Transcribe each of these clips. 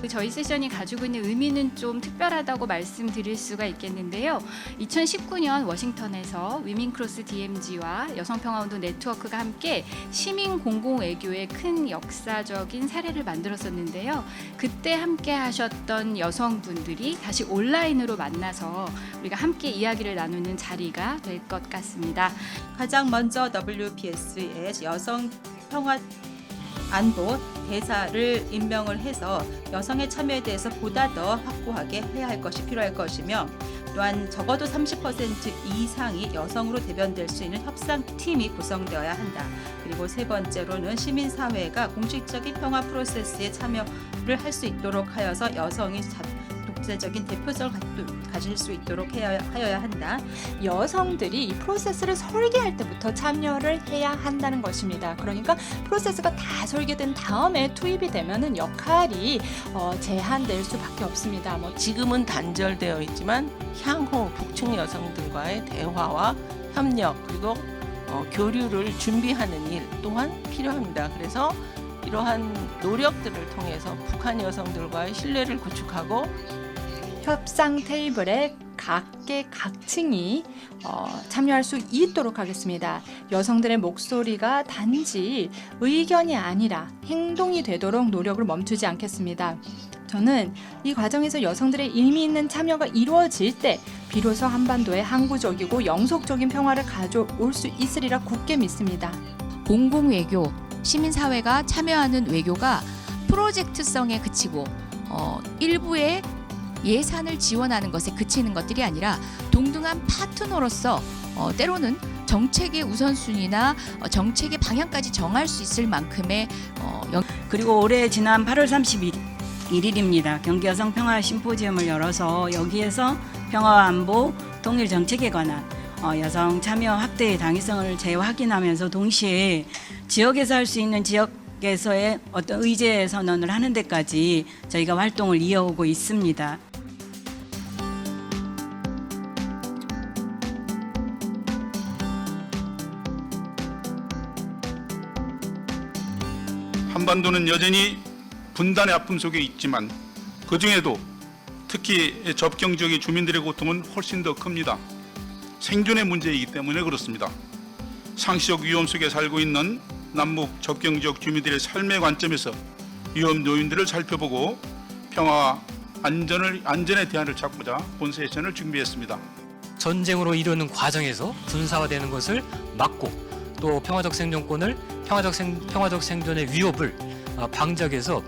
저희 세션이 가지고 있는 의미는 좀 특별하다고 말씀드릴 수가 있겠는데요. 2019년 워싱턴에서 위민크로스 DMZ와 여성평화운동 네트워크가 함께 시민 공공외교의 큰 역사적인 사례를 만들었었는데요. 그때 함께 하셨던 여성분들이 다시 온라인으로 만나서 우리가 함께 이야기를 나누는 자리가 될 것 같습니다. 가장 먼저 WPS의 여성 평화 안보 대사를 임명을 해서 여성의 참여에 대해서 보다 더 확고하게 해야 할 것이 필요할 것이며, 또한 적어도 30% 이상이 여성으로 대변될 수 있는 협상팀이 구성되어야 한다. 그리고 세 번째로는 시민사회가 공식적인 평화 프로세스에 참여를 할 수 있도록 하여서 여성이 독자적인 대표성을 가질 수 있도록 하여야 한다. 여성들이 이 프로세스를 설계할 때부터 참여를 해야 한다는 것입니다. 그러니까 프로세스가 다 설계된 다음에 투입이 되면은 역할이 제한될 수밖에 없습니다. 지금은 단절되어 있지만 향후 북측 여성들과의 대화와 협력 그리고 교류를 준비하는 일 또한 필요합니다. 그래서 이러한 노력들을 통해서 북한 여성들과의 신뢰를 구축하고 협상 테이블에 각계 각층이 참여할 수 있도록 하겠습니다. 여성들의 목소리가 단지 의견이 아니라 행동이 되도록 노력을 멈추지 않겠습니다. 저는 이 과정에서 여성들의 의미 있는 참여가 이루어질 때 비로소 한반도에 항구적이고 영속적인 평화를 가져올 수 있으리라 굳게 믿습니다. 공공외교, 시민사회가 참여하는 외교가 프로젝트성에 그치고 일부의 예산을 지원하는 것에 그치는 것들이 아니라 동등한 파트너로서 때로는 정책의 우선순위나 정책의 방향까지 정할 수 있을 만큼의 그리고 올해 지난 8월 31일입니다. 경기 여성 평화 심포지엄을 열어서 여기에서 평화와 안보, 통일 정책에 관한 여성 참여 확대의 당위성을 재확인하면서 동시에 지역에서 할 수 있는 지역에서의 어떤 의제 선언을 하는 데까지 저희가 활동을 이어오고 있습니다. 한반도는 여전히 분단의 아픔 속에 있지만 그중에도 특히 접경 지역의 주민들의 고통은 훨씬 더 큽니다. 생존의 문제이기 때문에 그렇습니다. 상시적 위험 속에 살고 있는 남북 접경 지역 주민들의 삶의 관점에서 위험 요인들을 살펴보고 평화와 안전의 대안을 찾고자 본 세션을 준비했습니다. 전쟁으로 이루는 과정에서 군사화되는 것을 막고 또 평화적 생존권을 평화적 생존의 위협을 방지하기 위해서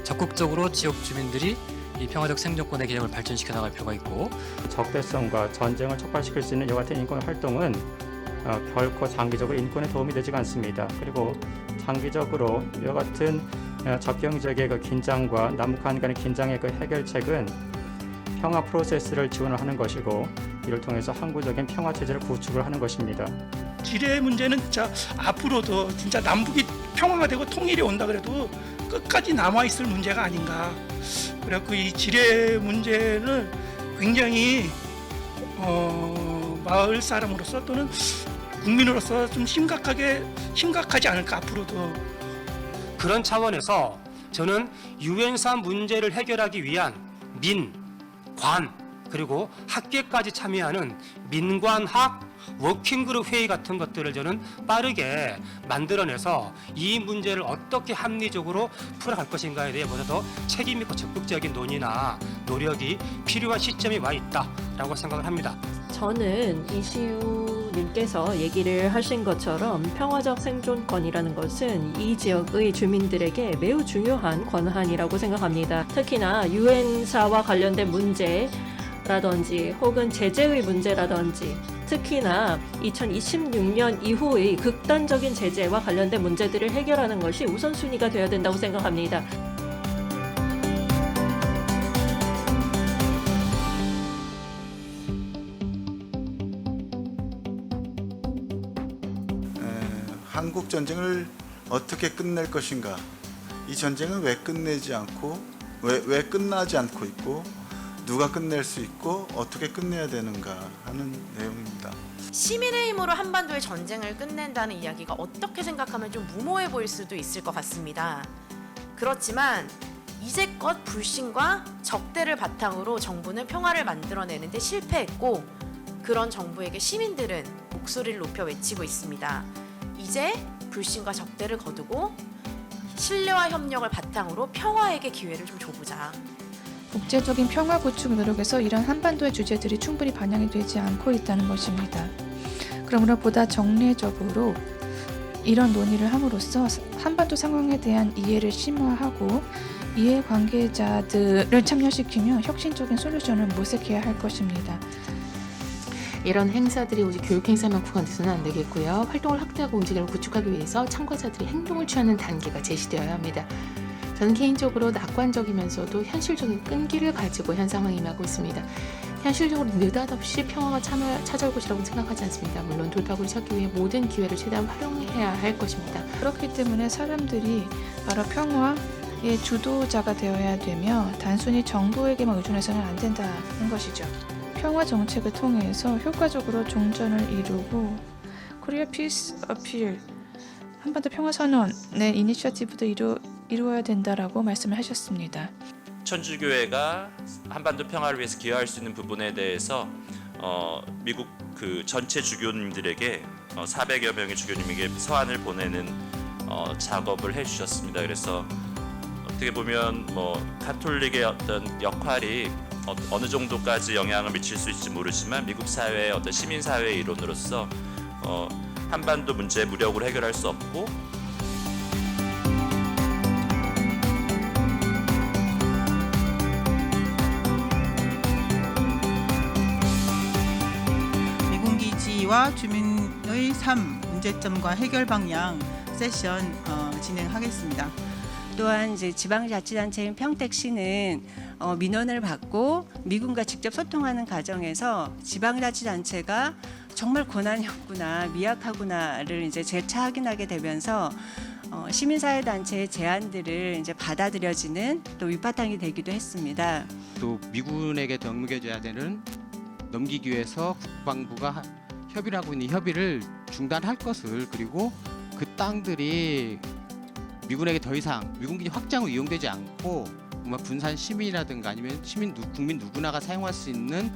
적극적으로 지역 주민들이 이 평화적 생존권의 개념을 발전시켜 나갈 필요가 있고, 적대성과 전쟁을 촉발시킬 수 있는 이와 같은 인권 활동은 결코 장기적으로 인권에 도움이 되지가 않습니다. 그리고 장기적으로 이와 같은 접경 지역의 그 긴장과 남북한 간의 긴장의 그 해결책은 평화 프로세스를 지원을 하는 것이고, 이를 통해서 항구적인 평화 체제를 구축을 하는 것입니다. 지뢰 문제는 진짜 앞으로도 진짜 남북이 평화가 되고 통일이 온다 그래도 끝까지 남아있을 문제가 아닌가. 그래서 이 지뢰 문제는 굉장히 마을 사람으로서 또는 국민으로서 좀 심각하지 않을까 앞으로도. 그런 차원에서 저는 유엔사 문제를 해결하기 위한 민, 관, 그리고 학계까지 참여하는 민관학 워킹그룹 회의 같은 것들을 저는 빠르게 만들어내서 이 문제를 어떻게 합리적으로 풀어갈 것인가에 대해 보다 더 책임있고 적극적인 논의나 노력이 필요한 시점이 와 있다라고 생각을 합니다. 저는 이시우님께서 얘기를 하신 것처럼 평화적 생존권이라는 것은 이 지역의 주민들에게 매우 중요한 권한이라고 생각합니다. 특히나 유엔사와 관련된 문제라든지 혹은 제재의 문제라든지 특히나 2026년 이후의 극단적인 제재와 관련된 문제들을 해결하는 것이 우선순위가 되어야 된다고 생각합니다. 한국 전쟁을 어떻게 끝낼 것인가, 이 전쟁은 왜 끝내지 않고 왜 끝나지 않고 있고 누가 끝낼 수 있고 어떻게 끝내야 되는가 하는 내용입니다. 시민의 힘으로 한반도의 전쟁을 끝낸다는 이야기가 어떻게 생각하면 좀 무모해 보일 수도 있을 것 같습니다. 그렇지만 이제껏 불신과 적대를 바탕으로 정부는 평화를 만들어내는데 실패했고 그런 정부에게 시민들은 목소리를 높여 외치고 있습니다. 이제 불신과 적대를 거두고 신뢰와 협력을 바탕으로 평화에게 기회를 좀 줘보자. 국제적인 평화 구축 노력에서 이런 한반도의 주제들이 충분히 반영이 되지 않고 있다는 것입니다. 그러므로 보다 정례적으로 이런 논의를 함으로써 한반도 상황에 대한 이해를 심화하고 이해 관계자들을 참여시키며 혁신적인 솔루션을 모색해야 할 것입니다. 이런 행사들이 오직 교육 행사만 국한돼서는 안 되겠고요. 활동을 확대하고 움직임을 구축하기 위해서 참가자들이 행동을 취하는 단계가 제시되어야 합니다. 저는 개인적으로 낙관적이면서도 현실적인 끈기를 가지고 현 상황에 임하고 있습니다. 현실적으로 느닷없이 평화가 찾아올 것이라고 생각하지 않습니다. 물론 돌파구를 찾기 위해 모든 기회를 최대한 활용해야 할 것입니다. 그렇기 때문에 사람들이 바로 평화의 주도자가 되어야 되며 단순히 정부에게만 의존해서는 안 된다는 것이죠. 평화 정책을 통해서 효과적으로 종전을 이루고 코리아 피스 어필 한반도 평화선언의 이니셔티브도 이루어야 된다라고 말씀을 하셨습니다. 천주교회가 한반도 평화를 위해서 기여할 수 있는 부분에 대해서 미국 그 전체 주교님들에게 400여 명의 주교님에게 서한을 보내는 작업을 해주셨습니다. 그래서 어떻게 보면 가톨릭의 어떤 역할이 어느 정도까지 영향을 미칠 수 있을지 모르지만 미국 사회의 어떤 시민 사회의 일원으로서 한반도 문제 무력으로 해결할 수 없고 미군기지와 주민의 삶 문제점과 해결 방향 세션 진행하겠습니다. 또한 이제 지방자치단체인 평택시는 민원을 받고 미군과 직접 소통하는 과정에서 지방자치단체가 정말 권한이 없구나, 미약하구나를 이제 재차 확인하게 되면서 시민사회단체의 제안들을 이제 받아들여지는 또 밑바탕이 되기도 했습니다. 또 미군에게 넘겨줘야 되는 넘기기 위해서 국방부가 협의를 하고 있는 협의를 중단할 것을 그리고 그 땅들이 미군에게 더 이상 미군기지 확장으로 이용되지 않고 정말 군산 시민이라든가 아니면 국민 누구나가 사용할 수 있는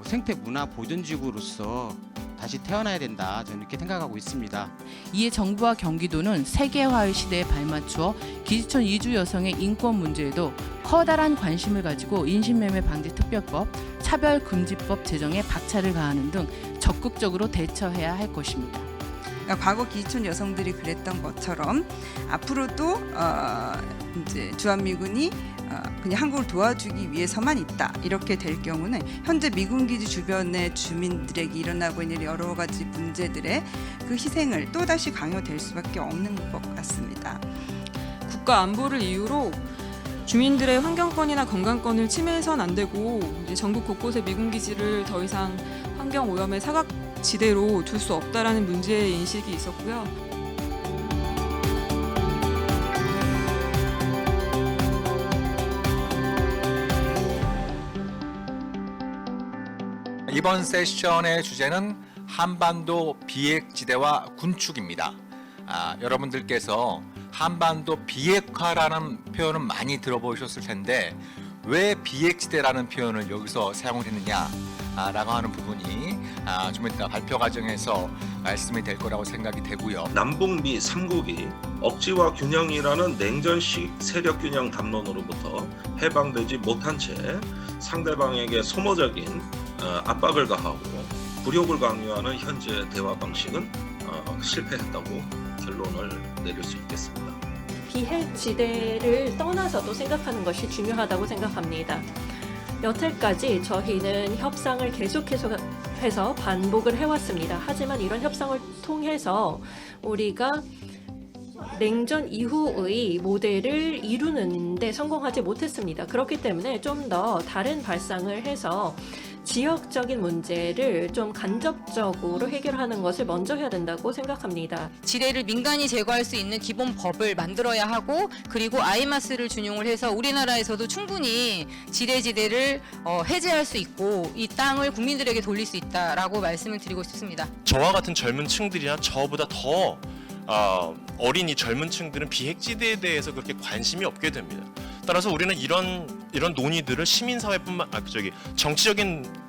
생태 문화 보존지구로서 다시 태어나야 된다. 저는 이렇게 생각하고 있습니다. 이에 정부와 경기도는 세계화의 시대에 발맞추어 기지촌 이주 여성의 인권 문제에도 커다란 관심을 가지고 인신매매 방지 특별법, 차별금지법 제정에 박차를 가하는 등 적극적으로 대처해야 할 것입니다. 과거 기지촌 여성들이 그랬던 것처럼 앞으로도 이제 주한미군이 그냥 한국을 도와주기 위해서만 있다 이렇게 될 경우는 현재 미군 기지 주변의 주민들에게 일어나고 있는 여러 가지 문제들의 그 희생을 또다시 강요될 수밖에 없는 것 같습니다. 국가 안보를 이유로 주민들의 환경권이나 건강권을 침해해서는 안 되고 이제 전국 곳곳에 미군 기지를 더 이상 환경 오염의 사각지대로 둘 수 없다라는 문제 인식이 있었고요. 이번 세션의 주제는 한반도 비핵지대와 군축입니다. 여러분들께서 한반도 비핵화라는 표현은 많이 들어보셨을 텐데 왜 비핵지대라는 표현을 여기서 사용을 했느냐라고 하는 부분이 좀 이따 발표 과정에서 말씀이 될 거라고 생각이 되고요. 남북미 3국이 억지와 균형이라는 냉전식 세력 균형 담론으로부터 해방되지 못한 채 상대방에게 소모적인 압박을 가하고 굴욕을 강요하는 현재 대화 방식은 실패했다고 결론을 내릴 수 있겠습니다. 비핵지대를 떠나서도 생각하는 것이 중요하다고 생각합니다. 여태까지 저희는 협상을 계속해서 반복을 해왔습니다. 하지만 이런 협상을 통해서 우리가 냉전 이후의 모델을 이루는 데 성공하지 못했습니다. 그렇기 때문에 좀 더 다른 발상을 해서 지역적인 문제를 좀 간접적으로 해결하는 것을 먼저 해야 된다고 생각합니다. 지뢰를 민간이 제거할 수 있는 기본 법을 만들어야 하고 그리고 아이마스를 준용을 해서 우리나라에서도 충분히 지뢰지대를 해제할 수 있고 이 땅을 국민들에게 돌릴 수 있다라고 말씀을 드리고 싶습니다. 저와 같은 젊은 층들이나 저보다 더 어린이 젊은 층들은 비핵지대에 대해서 그렇게 관심이 없게 됩니다. 따라서 우리는 이런 논의들을 시민사회뿐만 정치적인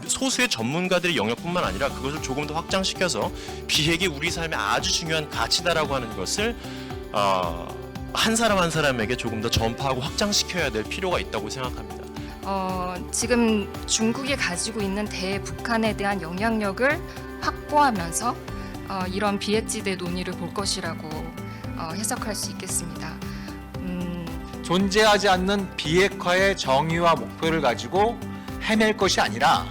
소수의 전문가들의 영역뿐만 아니라 그것을 조금 더 확장시켜서 비핵이 우리 삶의 아주 중요한 가치다라고 하는 것을 한 사람 한 사람에게 조금 더 전파하고 확장시켜야 될 필요가 있다고 생각합니다. 지금 중국이 가지고 있는 대북한에 대한 영향력을 확보하면서 이런 비핵지대 논의를 볼 것이라고 해석할 수 있겠습니다. 존재하지 않는 비핵화의 정의와 목표를 가지고 해낼 것이 아니라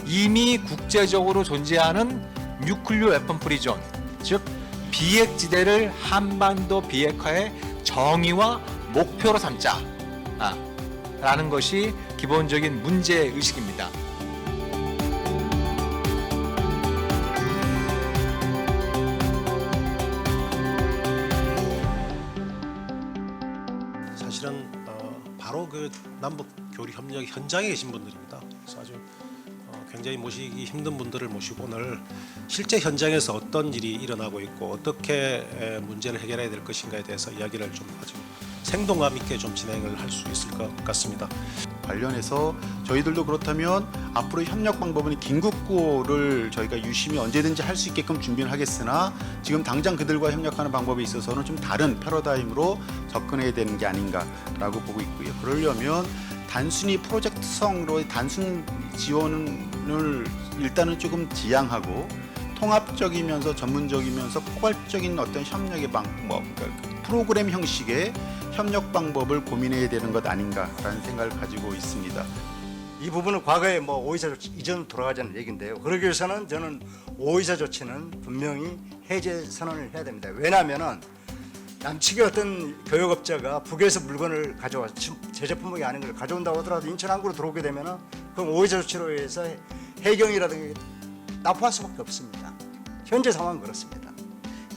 이미 국제적으로 존재하는 뉴클리어 웨폰 프리 존, 즉 비핵지대를 한반도 비핵화의 정의와 목표로 삼자 라는 것이 기본적인 문제의식입니다. 사실은 바로 그 남북 교류 협력 현장에 계신 분들입니다. 그래서 아주 굉장히 모시기 힘든 분들을 모시고 오늘 실제 현장에서 어떤 일이 일어나고 있고 어떻게 문제를 해결해야 될 것인가에 대해서 이야기를 좀 아주 생동감 있게 좀 진행을 할 수 있을 것 같습니다. 관련해서 저희들도 그렇다면 앞으로 협력 방법은 긴급구호를 저희가 유심히 언제든지 할 수 있게끔 준비를 하겠으나 지금 당장 그들과 협력하는 방법에 있어서는 좀 다른 패러다임으로 접근해야 되는 게 아닌가라고 보고 있고요. 그러려면 단순히 프로젝트성으로 단순 지원을 일단은 조금 지양하고 통합적이면서 전문적이면서 포괄적인 어떤 협력의 방법, 그러니까 프로그램 형식의 협력 방법을 고민해야 되는 것 아닌가라는 생각을 가지고 있습니다. 이 부분은 과거에 오이사 조치 이전으로 돌아가자는 얘기인데요. 그러기 위해서는 저는 오이사 조치는 분명히 해제 선언을 해야 됩니다. 왜냐하면은 남측의 어떤 교역업자가 북에서 물건을 가져와 제제품목이 아닌 걸 가져온다고 하더라도 인천 항구로 들어오게 되면은 그럼 오이사 조치로 해서 해경이라든가 납부할 수밖에 없습니다. 현재 상황은 그렇습니다.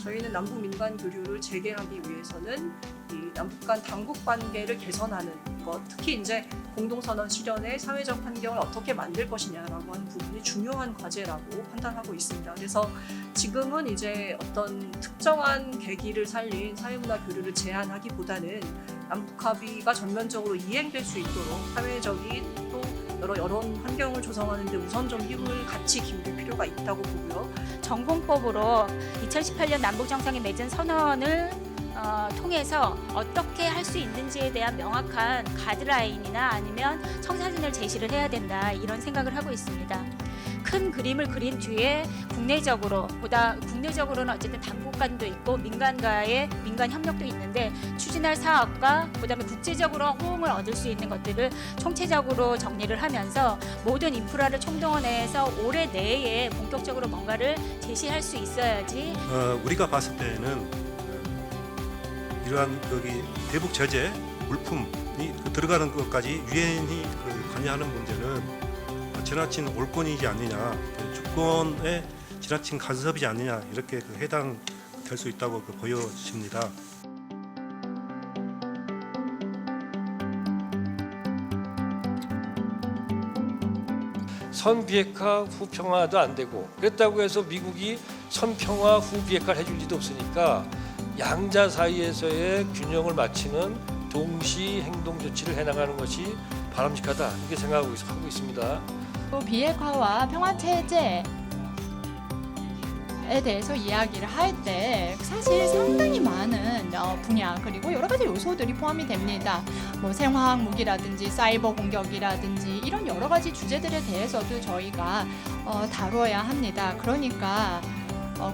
저희는 남북 민간 교류를 재개하기 위해서는 이 남북 간 당국 관계를 개선하는 것, 특히 이제 공동선언 실현의 사회적 환경을 어떻게 만들 것이냐라고 하는 부분이 중요한 과제라고 판단하고 있습니다. 그래서 지금은 이제 어떤 특정한 계기를 살린 사회문화 교류를 제한하기보다는 남북 합의가 전면적으로 이행될 수 있도록 사회적인 또 여러 여론 환경을 조성하는 데 우선 좀 힘을 같이 기울일 필요가 있다고 보고요. 정공법으로 2018년 남북정상이 맺은 선언을 통해서 어떻게 할 수 있는지에 대한 명확한 가이드라인이나 아니면 청사진을 제시를 해야 된다, 이런 생각을 하고 있습니다. 큰 그림을 그린 뒤에 국내적으로는 어쨌든 당국간도 있고 민간과의 민간 협력도 있는데 추진할 사업과 그다음에 국제적으로 호응을 얻을 수 있는 것들을 총체적으로 정리를 하면서 모든 인프라를 총동원해서 올해 내에 본격적으로 뭔가를 제시할 수 있어야지. 우리가 봤을 때는 이러한 대북 제재 물품이 들어가는 것까지 유엔이 관여하는 문제는 지나친 올권이지 않느냐, 주권의 지나친 간섭이지 않느냐, 이렇게 해당될 수 있다고 보여집니다. 선비핵화 후 평화도 안 되고, 그랬다고 해서 미국이 선평화 후 비핵화를 해줄 리도 없으니까 양자 사이에서의 균형을 맞추는 동시 행동 조치를 해나가는 것이 바람직하다, 이렇게 생각하고 있습니다. 또 비핵화와 평화 체제에 대해서 이야기를 할 때 사실 상당히 많은 분야 그리고 여러 가지 요소들이 포함이 됩니다. 생화학 무기라든지 사이버 공격이라든지 이런 여러 가지 주제들에 대해서도 저희가 다뤄야 합니다. 그러니까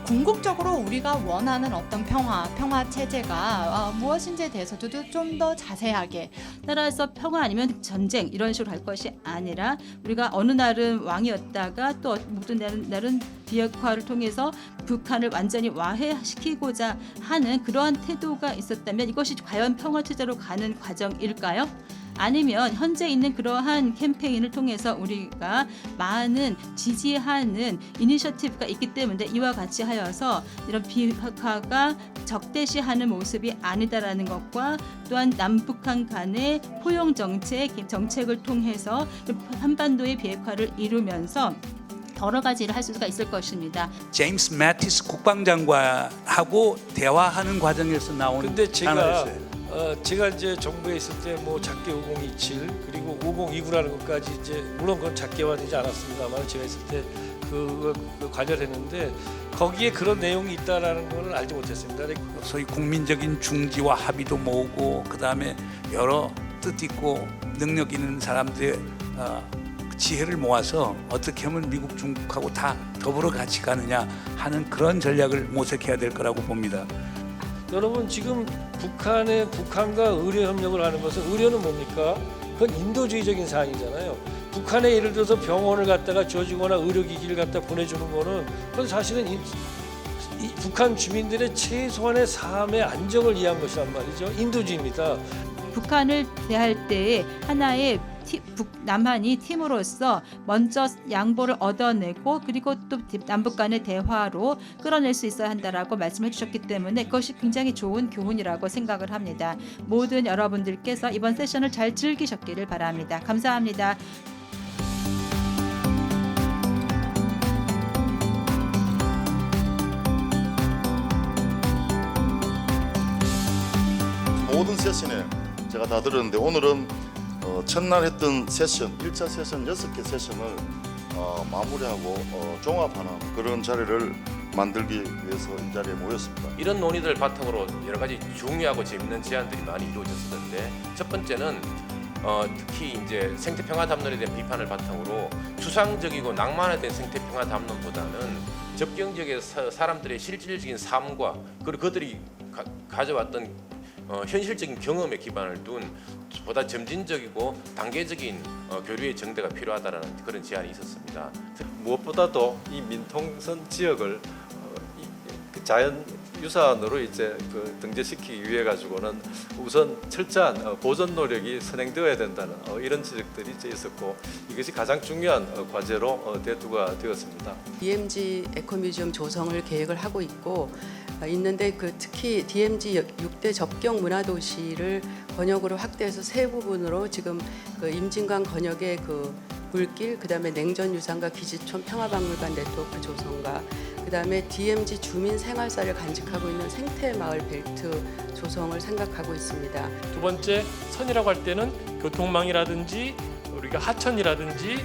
궁극적으로 우리가 원하는 어떤 평화 체제가 무엇인지에 대해서도 좀 더 자세하게, 따라서 평화 아니면 전쟁 이런 식으로 할 것이 아니라 우리가 어느 날은 왕이었다가 또 모든 날은 비핵화를 통해서 북한을 완전히 와해시키고자 하는 그러한 태도가 있었다면 이것이 과연 평화 체제로 가는 과정일까요? 아니면 현재 있는 그러한 캠페인을 통해서 우리가 많은 지지하는 이니셔티브가 있기 때문에 이와 같이 하여서 이런 비핵화가 적대시하는 모습이 아니다라는 것과 또한 남북한 간의 포용 정책을 통해서 한반도의 비핵화를 이루면서 여러 가지를 할 수가 있을 것입니다. 제임스 매티스 국방장관하고 대화하는 과정에서 나온 근데 제가 제가 이제 정부에 있을 때 뭐 작게 5027 그리고 5029라는 것까지 이제 물론 그건 작게화되지 않았습니다만 제가 있을 때 그 관여했는데 거기에 그런 내용이 있다라는 걸 알지 못했습니다. 소위 국민적인 중지와 합의도 모으고 그다음에 여러 뜻 있고 능력 있는 사람들의 지혜를 모아서 어떻게 하면 미국, 중국하고 다 더불어 같이 가느냐 하는 그런 전략을 모색해야 될 거라고 봅니다. 여러분 지금 북한과 의료 협력을 하는 것은 의료는 뭡니까? 그건 인도주의적인 사안이잖아요. 북한에 예를 들어서 병원을 갖다가 지어주거나 의료기기를 갖다 보내주는 거는 그건 사실은 이 북한 주민들의 최소한의 삶의 안정을 위한 것이란 말이죠. 인도주의입니다. 북한을 대할 때에 하나의 남한이 팀으로서 먼저 양보를 얻어내고 그리고 또 남북 간의 대화로 끌어낼 수 있어야 한다라고 말씀해 주셨기 때문에 그것이 굉장히 좋은 교훈이라고 생각을 합니다. 모든 여러분들께서 이번 세션을 잘 즐기셨기를 바랍니다. 감사합니다. 모든 세션에 제가 다 들었는데 오늘은 첫날 했던 세션, 1차 세션 6개 세션을 마무리하고 종합하는 그런 자리를 만들기 위해서 이 자리에 모였습니다. 이런 논의들을 바탕으로 여러 가지 중요하고 재밌는 제안들이 많이 이루어졌었는데 첫 번째는 특히 이제 생태평화 담론에 대한 비판을 바탕으로 추상적이고 낭만화된 생태평화 담론보다는 접경 지역의 사람들의 실질적인 삶과 그리고 그들이 가져왔던 현실적인 경험에 기반을 둔 보다 점진적이고 단계적인 교류의 정대가 필요하다라는 그런 제안이 있었습니다. 무엇보다도 이 민통선 지역을 자연 유산으로 이제 등재시키기 위해 가지고는 우선 철저한 보존 노력이 선행되어야 된다는 이런 지적들이 이제 있었고 이것이 가장 중요한 과제로 대두가 되었습니다. DMZ 에코뮤지엄 조성을 계획을 하고 있는데 특히 DMZ 6대 접경 문화도시를 번역으로 확대해서 세 부분으로 지금 임진강 건역의 물길, 그다음에 냉전유산과 기지촌 평화박물관 네트워크 조성과 그다음에 DMZ 주민 생활사를 간직하고 있는 생태마을 벨트 조성을 생각하고 있습니다. 두 번째, 선이라고 할 때는 교통망이라든지 우리가 하천이라든지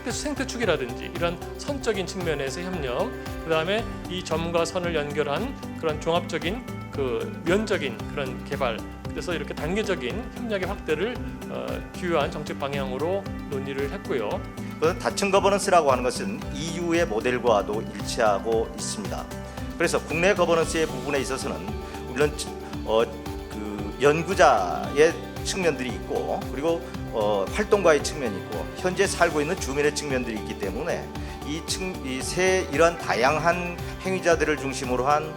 생태축이라든지 이런 선적인 측면에서 협력, 그다음에 이 점과 선을 연결한 그런 종합적인 면적인 그런 개발, 그래서 이렇게 단계적인 협력의 확대를 기여한 정책 방향으로 논의를 했고요. 다층 거버넌스라고 하는 것은 EU의 모델과도 일치하고 있습니다. 그래서 국내 거버넌스의 부분에 있어서는 물론 연구자의 측면들이 있고 그리고 활동가의 측면이 있고 현재 살고 있는 주민의 측면들이 있기 때문에 이러한 다양한 행위자들을 중심으로 한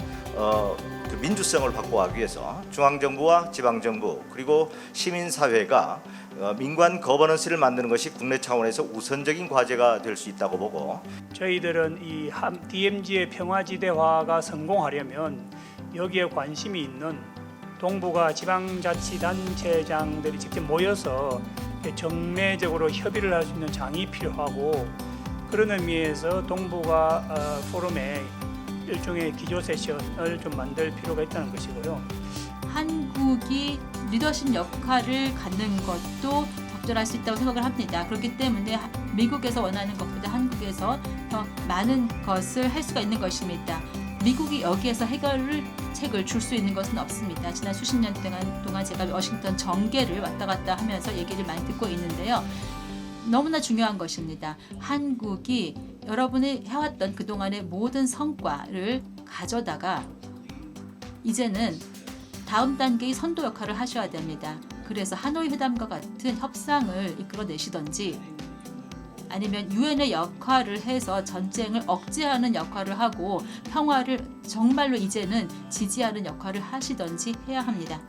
민주성을 확보하기 위해서 중앙정부와 지방정부 그리고 시민사회가 민관 거버넌스를 만드는 것이 국내 차원에서 우선적인 과제가 될 수 있다고 보고 저희들은 이 DMZ의 평화지대화가 성공하려면 여기에 관심이 있는 동부가 지방자치단체장들이 직접 모여서 정례적으로 협의를 할 수 있는 장이 필요하고 그런 의미에서 동부가 포럼에 일종의 기조 세션을 좀 만들 필요가 있다는 것이고요. 한국이 리더십 역할을 갖는 것도 적절할 수 있다고 생각을 합니다. 그렇기 때문에 미국에서 원하는 것보다 한국에서 더 많은 것을 할 수가 있는 것입니다. 미국이 여기에서 해결책을 줄 수 있는 것은 없습니다. 지난 수십 년 동안 제가 워싱턴 정계를 왔다 갔다 하면서 얘기를 많이 듣고 있는데요. 너무나 중요한 것입니다. 한국이 여러분이 해왔던 그동안의 모든 성과를 가져다가 이제는 다음 단계의 선도 역할을 하셔야 됩니다. 그래서 하노이 회담과 같은 협상을 이끌어내시던지 아니면 유엔의 역할을 해서 전쟁을 억제하는 역할을 하고 평화를 정말로 이제는 지지하는 역할을 하시던지 해야 합니다.